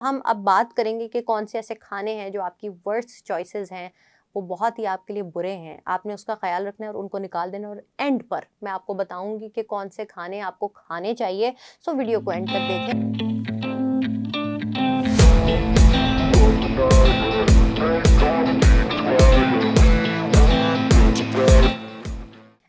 हम अब बात करेंगे कि कौन से ऐसे खाने हैं जो आपकी वर्स्ट चॉइसेस हैं, वो बहुत ही आपके लिए बुरे हैं। आपने उसका ख़्याल रखना है और उनको निकाल देना है और एंड पर मैं आपको बताऊँगी कि कौन से खाने आपको खाने चाहिए। सो वीडियो को एंड तक देखें।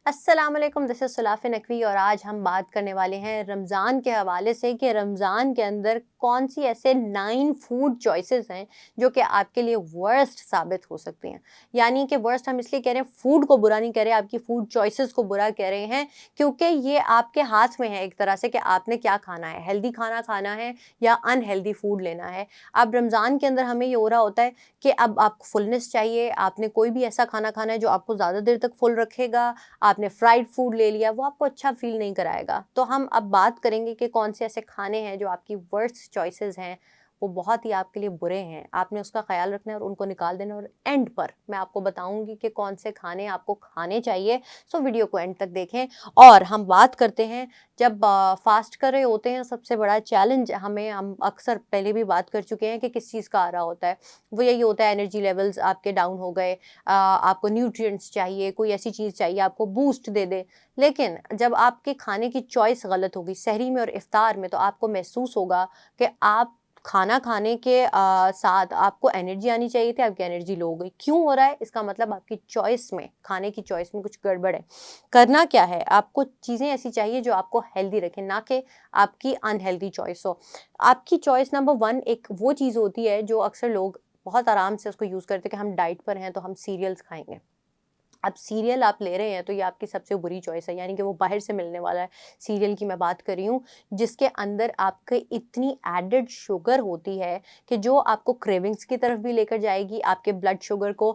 अस्सलाम वालेकुम, दिस इज़ सुलाफ़ी नकवी और आज हम बात करने वाले हैं रमज़ान के हवाले से कि रमज़ान के अंदर कौन सी ऐसे 9 फूड चॉइसेस हैं जो कि आपके लिए वर्स्ट साबित हो सकती हैं। यानी कि वर्स्ट हम इसलिए कह रहे हैं, फूड को बुरा नहीं कह रहे, आपकी फूड चॉइसेस को बुरा कह रहे हैं, क्योंकि ये आपके हाथ में है एक तरह से कि आपने क्या खाना है, हेल्दी खाना खाना है या अनहेल्दी फूड लेना है। अब रमज़ान के अंदर हमें ये हो रहा होता है कि अब आपको फुलनेस चाहिए, आपने कोई भी ऐसा खाना खाना है जो आपको ज़्यादा देर तक फुल रखेगा। आपने फ्राइड फूड ले लिया, वो आपको अच्छा फ़ील नहीं कराएगा। तो हम अब बात करेंगे कि कौन से ऐसे खाने हैं जो आपकी वर्स्ट चॉइसेस हैं, वो बहुत ही आपके लिए बुरे हैं। आपने उसका ख़्याल रखना है और उनको निकाल देना है और एंड पर मैं आपको बताऊँगी कि कौन से खाने आपको खाने चाहिए। सो वीडियो को एंड तक देखें। और हम बात करते हैं, जब फ़ास्ट कर रहे होते हैं, सबसे बड़ा चैलेंज हम अक्सर पहले भी बात कर चुके हैं कि किस चीज़ का आ रहा होता है। वो यही होता है, एनर्जी लेवल्स आपके डाउन हो गए, आपको न्यूट्रिएंट्स चाहिए, कोई ऐसी चीज़ चाहिए आपको बूस्ट दे दे। लेकिन जब आपके खाने की चॉइस गलत होगी सहरी में और इफ्तार में, तो आपको महसूस होगा कि आप खाना खाने के साथ आपको एनर्जी आनी चाहिए थी, आपकी एनर्जी लो हो गई। क्यों हो रहा है? इसका मतलब आपकी चॉइस में, खाने की चॉइस में कुछ गड़बड़ है। करना क्या है? आपको चीज़ें ऐसी चाहिए जो आपको हेल्दी रखें, ना कि आपकी अनहेल्दी चॉइस हो। आपकी चॉइस नंबर 1 एक वो चीज़ होती है जो अक्सर लोग बहुत आराम से उसको यूज़ करते हैं कि हम डाइट पर हैं तो हम सीरियल्स खाएँगे। अब सीरियल आप ले रहे हैं तो ये आपकी सबसे बुरी चॉइस है, यानी कि वो बाहर से मिलने वाला है। सीरियल की मैं बात कर रही हूँ, जिसके अंदर आपके इतनी एडेड शुगर होती है कि जो आपको क्रेविंग्स की तरफ भी लेकर जाएगी, आपके ब्लड शुगर को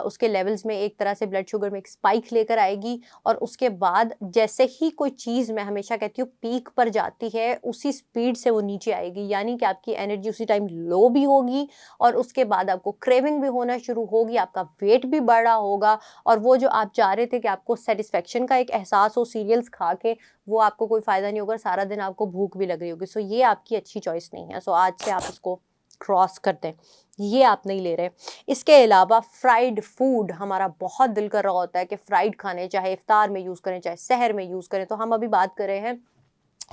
उसके लेवल्स में एक तरह से ब्लड शुगर में एक स्पाइक लेकर आएगी। और उसके बाद जैसे ही कोई चीज़, मैं हमेशा कहती हूँ, पीक पर जाती है, उसी स्पीड से वो नीचे आएगी। यानी कि आपकी एनर्जी उसी टाइम लो भी होगी और उसके बाद आपको क्रेविंग भी होना शुरू होगी, आपका वेट भी बढ़ रहा होगा। और वो जो आप चाह रहे थे कि आपको सैटिस्फैक्शन का एक एहसास हो सीरियल्स खा के, वो आपको कोई फ़ायदा नहीं होगा, सारा दिन आपको भूख भी लग रही होगी। सो ये आपकी अच्छी चॉइस नहीं है। सो आज से आप इसको क्रॉस कर दें, ये आप नहीं ले रहे। इसके अलावा फ्राइड फूड, हमारा बहुत दिल कर रहा होता है कि फ्राइड खाने, चाहे इफ्तार में यूज़ करें, चाहे सहर में यूज़ करें। तो हम अभी बात कर रहे हैं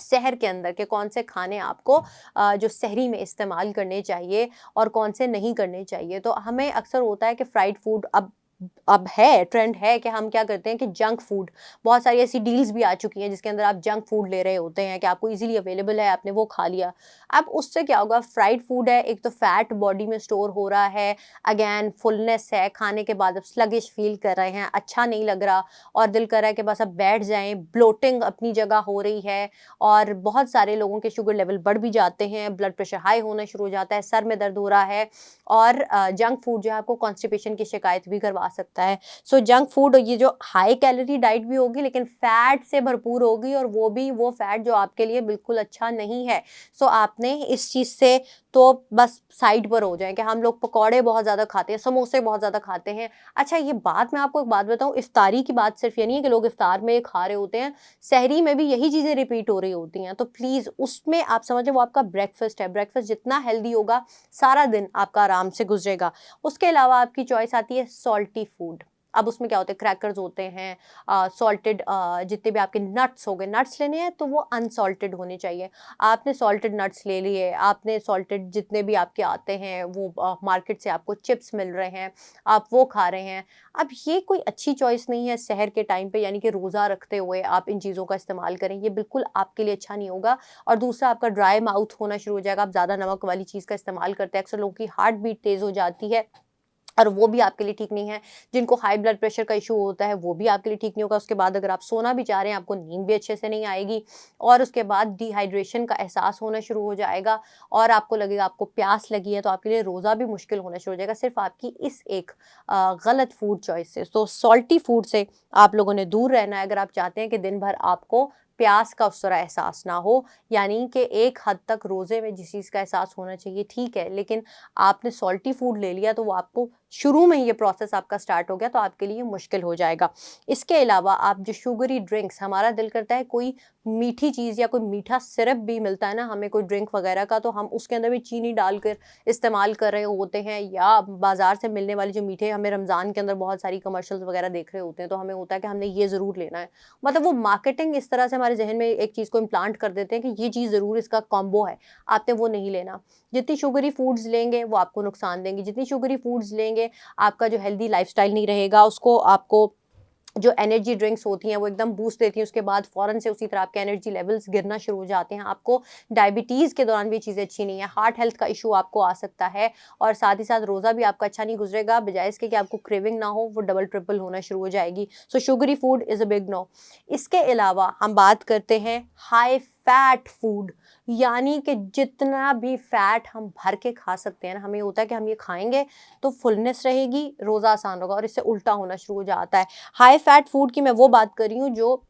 सहर के अंदर के कौन से खाने आपको जो सहरी में इस्तेमाल करने चाहिए और कौन से नहीं करने चाहिए। तो हमें अक्सर होता है कि फ्राइड फूड अब है, ट्रेंड है कि हम क्या करते हैं कि जंक फूड, बहुत सारी ऐसी डील्स भी आ चुकी हैं जिसके अंदर आप जंक फूड ले रहे होते हैं कि आपको इजीली अवेलेबल है, आपने वो खा लिया। अब उससे क्या होगा? फ्राइड फूड है, एक तो फैट बॉडी में स्टोर हो रहा है, अगेन फुलनेस है, खाने के बाद आप स्लगिश फील कर रहे हैं, अच्छा नहीं लग रहा और दिल कर रहा है कि बस अब बैठ जाएं। ब्लोटिंग अपनी जगह हो रही है और बहुत सारे लोगों के शुगर लेवल बढ़ भी जाते हैं, ब्लड प्रेशर हाई होना शुरू हो जाता है, सर में दर्द हो रहा है। और जंक फूड जो है आपको कॉन्स्टिपेशन की शिकायत भी करवा सकता है। सो जंक फूड, ये जो हाई कैलोरी डाइट भी होगी लेकिन फैट से भरपूर होगी और वो फैट जो आपके लिए बिल्कुल अच्छा नहीं है। सो आपने इस चीज़ से तो बस साइड पर हो जाएँ कि हम लोग पकौड़े बहुत ज़्यादा खाते हैं, समोसे बहुत ज़्यादा खाते हैं। अच्छा, ये बात, मैं आपको एक बात बताऊँ, इफ्तारी की बात सिर्फ़ ये नहीं है कि लोग इफ्तार में खा रहे होते हैं, सहरी में भी यही चीज़ें रिपीट हो रही होती हैं। तो प्लीज़ उसमें आप समझें वो आपका ब्रेकफ़ास्ट है। ब्रेकफ़ास्ट जितना हेल्दी होगा, सारा दिन आपका आराम से गुज़रेगा। उसके अलावा आपकी चॉइस आती है सॉल्टी फूड। अब उसमें क्या होता है? क्रैकर्स होते हैं, सॉल्टेड, जितने भी आपके नट्स हो गए, नट्स लेने हैं तो वो अनसॉल्टेड होने चाहिए। आपने सॉल्टेड नट्स ले लिए, आपने सॉल्टेड जितने भी आपके आते हैं, वो मार्केट से आपको चिप्स मिल रहे हैं, आप वो खा रहे हैं। अब ये कोई अच्छी चॉइस नहीं है सहर के टाइम पे, यानी कि रोज़ा रखते हुए आप इन चीज़ों का इस्तेमाल करें, ये बिल्कुल आपके लिए अच्छा नहीं होगा। और दूसरा, आपका ड्राई माउथ होना शुरू हो जाएगा, आप ज़्यादा नमक वाली चीज़ का इस्तेमाल करते हैं, अक्सर लोगों की हार्ट बीट तेज़ हो जाती है और वो भी आपके लिए ठीक नहीं है। जिनको हाई ब्लड प्रेशर का इश्यू होता है, वो भी आपके लिए ठीक नहीं होगा। उसके बाद अगर आप सोना भी चाह रहे हैं, आपको नींद भी अच्छे से नहीं आएगी और उसके बाद डिहाइड्रेशन का एहसास होना शुरू हो जाएगा और आपको लगेगा आपको प्यास लगी है, तो आपके लिए रोज़ा भी मुश्किल होना शुरू हो जाएगा, सिर्फ़ आपकी इस एक गलत फूड चॉइस से। तो सॉल्टी फूड से आप लोगों ने दूर रहना है अगर आप चाहते हैं कि दिन भर आपको प्यास का उस तरह एहसास ना हो। यानी कि एक हद तक रोज़े में जिस चीज़ का एहसास होना चाहिए ठीक है, लेकिन आपने सॉल्टी फूड ले लिया तो वो आपको शुरू में ही ये प्रोसेस आपका स्टार्ट हो गया तो आपके लिए मुश्किल हो जाएगा। इसके अलावा आप जो शुगरी ड्रिंक्स, हमारा दिल करता है कोई मीठी चीज़ या कोई मीठा सिरप भी मिलता है ना हमें कोई ड्रिंक वगैरह का, तो हम उसके अंदर भी चीनी डालकर इस्तेमाल कर रहे होते हैं, या बाज़ार से मिलने वाले जो मीठे, हमें रमज़ान के अंदर बहुत सारी कमर्शियल्स वगैरह देख रहे होते हैं तो हमें होता है कि हमने ये ज़रूर लेना है। मतलब वो मार्केटिंग इस तरह से हमारे ज़हन में एक चीज़ को इम्प्लांट कर देते हैं कि ये चीज़ ज़रूर इसका कॉम्बो है, आपने वो नहीं लेना। जितनी शुगरी फूड्स लेंगे वो आपको नुकसान देंगी, जितनी शुगरी फूड्स लेंगे आपका जो हेल्दी लाइफ़स्टाइल नहीं रहेगा, उसको आपको जो एनर्जी ड्रिंक्स होती हैं वो एकदम बूस्ट देती हैं, उसके बाद फ़ौरन से उसी तरह आपके एनर्जी लेवल्स गिरना शुरू हो जाते हैं। आपको डायबिटीज़ के दौरान भी चीज़ें अच्छी नहीं है, हार्ट हेल्थ का इशू आपको आ सकता है, और साथ ही साथ रोज़ा भी आपका अच्छा नहीं गुजरेगा, बजाय इसके कि आपको क्रेविंग ना हो वो डबल ट्रिपल होना शुरू हो जाएगी। So sugary food is a big no. इसके अलावा हम बात करते हैं हाई फैट फूड, यानी कि जितना भी फैट हम भर के खा सकते हैं ना, हमें होता है कि हम ये खाएंगे तो फुलनेस रहेगी, रोज़ा आसान होगा, और इससे उल्टा होना शुरू हो जाता है। हाई फैट फूड की मैं वो बात कर रही हूँ जो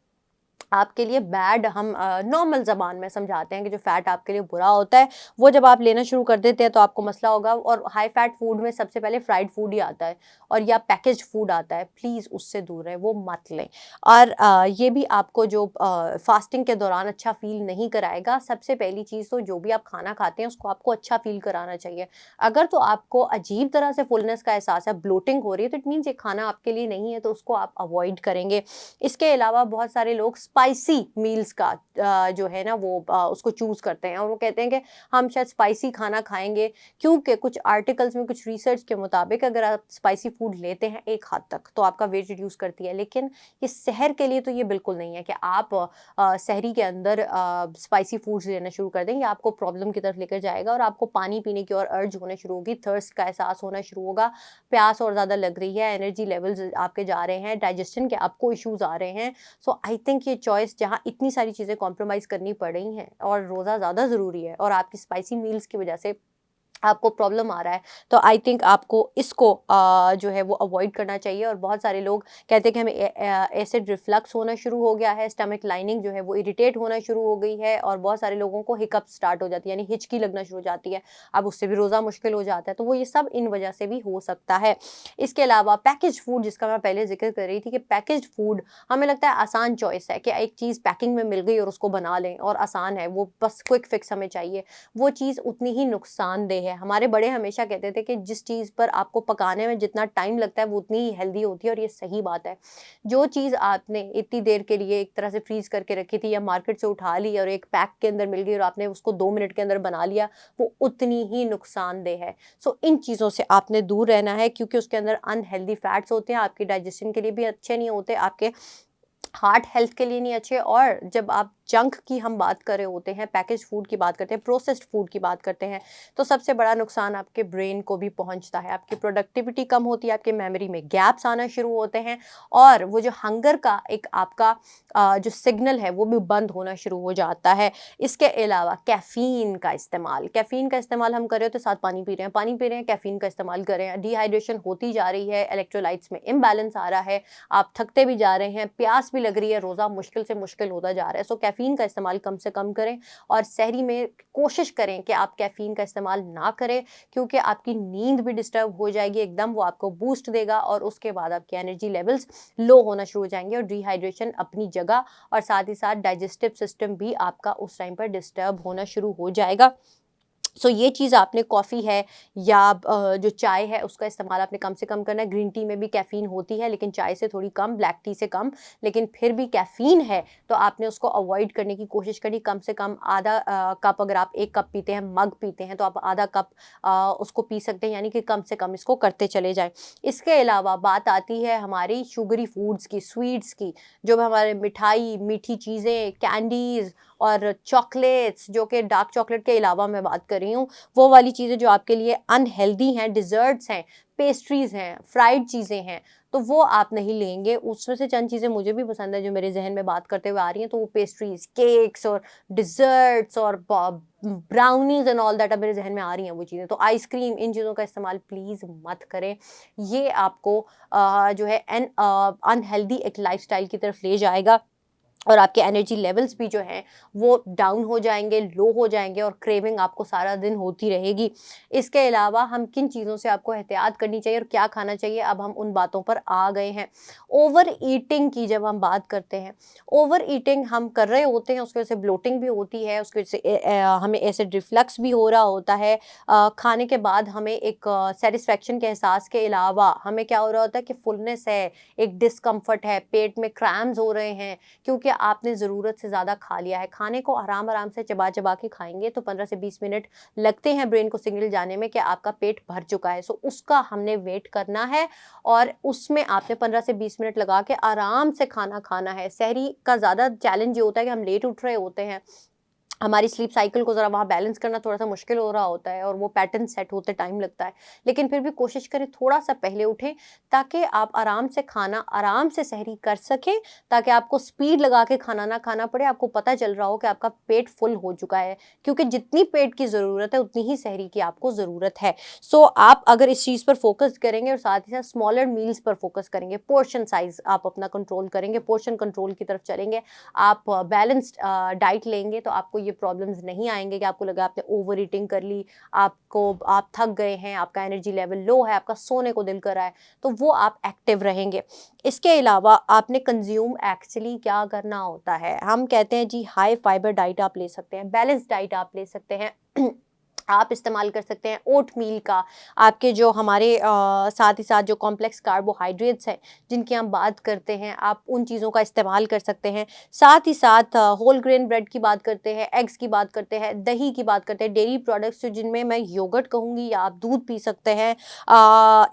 आपके लिए बैड, हम नॉर्मल ज़बान में समझाते हैं कि जो फ़ैट आपके लिए बुरा होता है, वो जब आप लेना शुरू कर देते हैं तो आपको मसला होगा। और हाई फैट फूड में सबसे पहले फ्राइड फूड ही आता है और या पैकेज्ड फूड आता है, प्लीज़ उससे दूर रहें, वो मत लें। और ये भी आपको जो फास्टिंग के दौरान अच्छा फ़ील नहीं कराएगा। सबसे पहली चीज़ तो जो भी आप खाना खाते हैं उसको आपको अच्छा फ़ील कराना चाहिए। अगर तो आपको अजीब तरह से फुलनेस का एहसास है, ब्लोटिंग हो रही है, तो इट मीन्स ये खाना आपके लिए नहीं है, तो उसको आप अवॉइड करेंगे। इसके अलावा बहुत सारे लोग स्पाइसी मील्स का जो है ना वो उसको चूज़ करते हैं, और वो कहते हैं कि हम शायद स्पाइसी खाना खाएँगे, क्योंकि कुछ आर्टिकल्स में, कुछ रिसर्च के मुताबिक अगर आप स्पाइसी फूड लेते हैं एक हद तक तो आपका वेट रिड्यूस करती है। लेकिन ये सेहर के लिए तो ये बिल्कुल नहीं है कि आप सहरी के अंदर स्पाइसी फूड्स लेना शुरू कर दें, ये आपको प्रॉब्लम की तरफ लेकर जाएगा और आपको पानी पीने की ओर अर्ज होने शुरू होगी, थर्स्ट का एहसास होना शुरू होगा, प्यास और ज़्यादा लग रही है, एनर्जी लेवल्स आपके जा रहे हैं, डाइजेशन के आपको इश्यूज़ आ रहे हैं। सो आई थिंक ये चॉइस, जहाँ इतनी सारी चीज़ें कॉम्प्रोमाइज़ करनी पड़ रही हैं और रोज़ा ज़्यादा ज़रूरी है और आपकी स्पाइसी मील्स की वजह से आपको प्रॉब्लम आ रहा है, तो आई थिंक आपको इसको जो है वो अवॉइड करना चाहिए। और बहुत सारे लोग कहते हैं कि हमें एसिड रिफ्लक्स होना शुरू हो गया है, स्टमक लाइनिंग जो है वो इरिटेट होना शुरू हो गई है, और बहुत सारे लोगों को हिकअप स्टार्ट हो जाती है, यानी हिचकी लगना शुरू हो जाती है। अब उससे भी रोज़ा मुश्किल हो जाता है, तो वो ये सब इन वजह से भी हो सकता है। इसके अलावा पैकेज फूड, जिसका मैं पहले जिक्र कर रही थी कि पैकेज फूड हमें लगता है आसान चॉइस है कि एक चीज़ पैकिंग में मिल गई और उसको बना लें और आसान है, वो बस क्विक फिक्स हमें चाहिए। वो चीज़ उतनी ही नुकसानदेह है। हमारे बड़े हमेशा कहते थे कि जिस चीज़ पर आपको पकाने में जितना टाइम लगता है वो उतनी ही हेल्दी होती है, और ये सही बात है। जो चीज़ आपने इतनी देर के लिए एक तरह से फ्रीज़ करके रखी थी या मार्केट से उठा ली और एक पैक के अंदर मिल गई और आपने उसको 2 मिनट के अंदर बना लिया, वो उतनी ही नुकसानदेह है। सो इन चीज़ों से आपने दूर रहना है, क्योंकि उसके अंदर अनहेल्दी फैट्स होते हैं, आपकी डाइजेशन के लिए भी अच्छे नहीं होते, आपके हार्ट हेल्थ के लिए नहीं अच्छे। और जब आप जंक की हम बात कर रहे होते हैं, पैकेज फूड की बात करते हैं, प्रोसेस्ड फूड की बात करते हैं, तो सबसे बड़ा नुकसान आपके ब्रेन को भी पहुंचता है, आपकी प्रोडक्टिविटी कम होती है, आपके मेमोरी में गैप्स आना शुरू होते हैं, और वो जो हंगर का एक आपका जो सिग्नल है वो भी बंद होना शुरू हो जाता है। इसके अलावा कैफ़ीन का इस्तेमाल हम कर रहे हो तो साथ पानी पी रहे हैं, कैफ़ीन का इस्तेमाल कर रहे हैं, डिहाइड्रेशन होती जा रही है, इलेक्ट्रोलाइट्स में इम्बैलेंस आ रहा है, आप थकते भी जा रहे हैं, प्यास भी लग रही है, रोज़ा मुश्किल से मुश्किल होता जा रहा है। सो कैफ़ीन का इस्तेमाल कम से कम करें, और सहरी में कोशिश करें कि आप कैफ़ीन का इस्तेमाल ना करें, क्योंकि आपकी नींद भी डिस्टर्ब हो जाएगी एकदम, वो आपको बूस्ट देगा और उसके बाद आपके एनर्जी लेवल्स लो होना शुरू हो जाएंगे और डिहाइड्रेशन अपनी जगह, और साथ ही साथ डाइजेस्टिव सिस्टम भी आपका उस टाइम पर डिस्टर्ब होना शुरू हो जाएगा। सो ये चीज़ आपने, कॉफ़ी है या जो चाय है उसका इस्तेमाल आपने कम से कम करना है। ग्रीन टी में भी कैफ़ीन होती है लेकिन चाय से थोड़ी कम, ब्लैक टी से कम, लेकिन फिर भी कैफ़ीन है तो आपने उसको अवॉइड करने की कोशिश करी। कम से कम आधा कप, अगर आप 1 कप पीते हैं, मग पीते हैं, तो आप आधा कप उसको पी सकते हैं, यानी कि कम से कम इसको करते चले जाएँ। इसके अलावा बात आती है हमारी शुगरी फूड्स की, स्वीट्स की, जो हमारे मिठाई, मीठी चीज़ें, कैंडीज़ और चॉकलेट्स, जो कि डार्क चॉकलेट के अलावा मैं बात कर रही हूँ, वो वाली चीज़ें जो आपके लिए अनहेल्दी हैं, डिज़र्ट्स हैं, पेस्ट्रीज़ हैं, फ्राइड चीज़ें हैं, तो वो आप नहीं लेंगे। उसमें से चंद चीज़ें मुझे भी पसंद है जो मेरे ज़हन में बात करते हुए आ रही हैं, तो वो पेस्ट्रीज़, केक्स और डिज़र्ट्स और ब्राउनीज़ एंड ऑल दैट अब मेरे ज़हन में आ रही हैं वो चीज़ें। तो आइसक्रीम, इन चीज़ों का इस्तेमाल प्लीज़ मत करें। ये आपको जो है अनहेल्दी एक लाइफ़स्टाइल की तरफ ले जाएगा। और आपके एनर्जी लेवल्स भी जो हैं वो डाउन हो जाएंगे, लो हो जाएंगे, और क्रेविंग आपको सारा दिन होती रहेगी। इसके अलावा हम किन चीज़ों से आपको एहतियात करनी चाहिए और क्या खाना चाहिए, अब हम उन बातों पर आ गए हैं। ओवर ईटिंग की जब हम बात करते हैं, ओवर ईटिंग हम कर रहे होते हैं, उसकी वजह से ब्लोटिंग भी होती है, उसकी वजह से हमें एसिड रिफ्लक्स भी हो रहा होता है। खाने के बाद हमें एक सेटिस्फेक्शन के एहसास के अलावा हमें क्या हो रहा होता है कि फुलनेस है, एक डिस्कम्फर्ट है, पेट में क्रैम्स हो रहे हैं, क्योंकि आपने ज़रूरत से ज़्यादा खा लिया है। खाने को आराम-आराम से चबा-चबा के खाएँगे तो 15 से 20 मिनट लगते हैं ब्रेन को सिग्नल जाने में कि आपका पेट भर चुका है। सो उसका हमने वेट करना है और उसमें आपने 15 से 20 मिनट लगा के आराम से खाना खाना है। सहरी का ज़्यादा चैलेंज ये होता है कि हम लेट उठ रहे होते हैं, हमारी स्लीप साइकिल को ज़रा वहाँ बैलेंस करना थोड़ा-सा मुश्किल हो रहा होता है और वो पैटर्न सेट होते टाइम लगता है। लेकिन फिर भी कोशिश करें थोड़ा-सा पहले उठें, ताकि आप आराम से खाना, आराम से सहरी कर सकें, ताकि आपको स्पीड लगा के खाना ना खाना पड़े, आपको पता चल रहा हो कि आपका पेट फुल हो चुका है। क्योंकि जितनी पेट की ज़रूरत है उतनी ही सहरी की आपको ज़रूरत है। सो आप अगर इस चीज़ पर फ़ोकस करेंगे और साथ ही साथ स्मॉलर मील्स पर फ़ोकस करेंगे, पोर्शन साइज़ आप अपना कंट्रोल करेंगे, पोर्शन कंट्रोल की तरफ चलेंगे, आप बैलेंस्ड डाइट लेंगे, तो आपको ये प्रॉब्लम्स नहीं आएँगे कि आपको लगा आपने ओवर ईटिंग कर ली, आप थक गए हैं, आपका एनर्जी लेवल लो है, आपका सोने को दिल कर रहा है, तो वो आप एक्टिव रहेंगे। इसके अलावा आपने कंज़्यूम एक्चुअली क्या करना होता है, हम कहते हैं जी हाई फाइबर डाइट आप ले सकते हैं, बैलेंस्ड डाइट आप ले सकते हैं। आप इस्तेमाल कर सकते हैं ओटमील का, आपके जो हमारे साथ ही साथ जो कॉम्प्लेक्स कार्बोहाइड्रेट्स हैं जिनकी हम बात करते हैं, आप उन चीज़ों का इस्तेमाल कर सकते हैं। साथ ही साथ होल ग्रेन ब्रेड की बात करते हैं, एग्स की बात करते हैं, दही की बात करते हैं, डेयरी प्रोडक्ट्स जिनमें मैं योगर्ट कहूँगी, या आप दूध पी सकते हैं।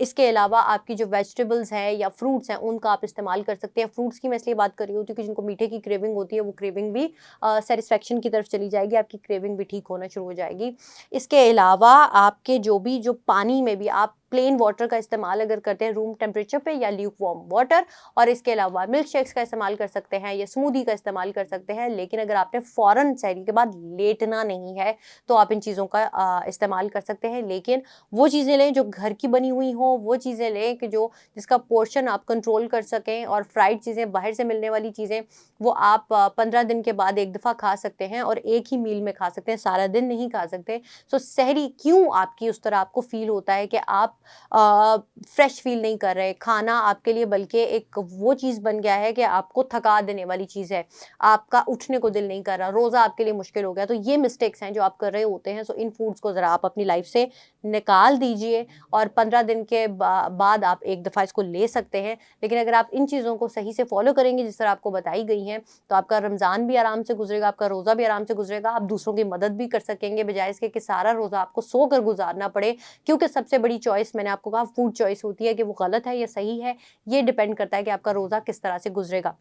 इसके अलावा आपकी जो वेजिटेबल्स हैं या फ्रूट्स हैं उनका आप इस्तेमाल कर सकते हैं। फ्रूट्स की मैं इसलिए बात कर रही हूँ क्योंकि जिनको मीठे की क्रेविंग होती है वो क्रेविंग भी सेटिस्फेक्शन की तरफ चली जाएगी, आपकी क्रेविंग भी ठीक होना शुरू हो जाएगी। इसके अलावा आपके जो पानी में भी आप प्लेन वाटर का इस्तेमाल अगर करते हैं रूम टेम्परेचर पे, या ल्यूक वार्म वाटर, और इसके अलावा मिल्क शेक्स का इस्तेमाल कर सकते हैं या स्मूदी का इस्तेमाल कर सकते हैं। लेकिन अगर आपने फ़ौरन सहरी के बाद लेटना नहीं है तो आप इन चीज़ों का इस्तेमाल कर सकते हैं। लेकिन वो चीज़ें लें जो घर की बनी हुई हों, वो चीज़ें लें कि जिसका पोर्शन आप कंट्रोल कर सकें, और फ्राइड चीज़ें, बाहर से मिलने वाली चीज़ें, वो आप 15 दिन के बाद एक दफ़ा खा सकते हैं और एक ही मील में खा सकते हैं, सारा दिन नहीं खा सकते। सो सहरी क्यों आपकी उस तरह आपको फ़ील होता है कि आप फ्रेश फील नहीं कर रहे, खाना आपके लिए बल्कि एक वो चीज़ बन गया है कि आपको थका देने वाली चीज़ है, आपका उठने को दिल नहीं कर रहा, रोज़ा आपके लिए मुश्किल हो गया, तो ये मिस्टेक्स हैं जो आप कर रहे होते हैं। सो इन फूड्स को ज़रा आप अपनी लाइफ से निकाल दीजिए और 15 दिन के बाद आप एक दफ़ा इसको ले सकते हैं। लेकिन अगर आप इन चीज़ों को सही से फॉलो करेंगे जिस तरह आपको बताई गई हैं, तो आपका रमज़ान भी आराम से गुजरेगा, आपका रोज़ा भी आराम से गुजरेगा, आप दूसरों की मदद भी कर सकेंगे, बजाय इसके कि सारा रोज़ा आपको सोकर गुजारना पड़े। क्योंकि सबसे बड़ी चॉइस, मैंने आपको कहा, फूड चॉइस होती है कि वो गलत है या सही है, ये डिपेंड करता है कि आपका रोज़ा किस तरह से गुजरेगा।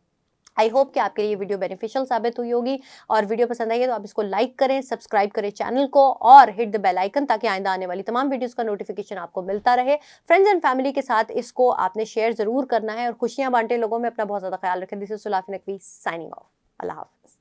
आई होप कि आपके लिए ये वीडियो बेनिफिशियल साबित हुई होगी, और वीडियो पसंद आई है तो आप इसको लाइक करें, सब्सक्राइब करें चैनल को, और हिट द बेल आइकन, ताकि आइंदा आने वाली तमाम वीडियोस का नोटिफिकेशन आपको मिलता रहे। फ्रेंड्स एंड फैमिली के साथ इसको आपने शेयर ज़रूर करना है और खुशियाँ बांटें लोगों में। अपना बहुत ज़्यादा ख्याल रखें। This is Sulafi Naqvi signing off. Allah हाफ़िज़।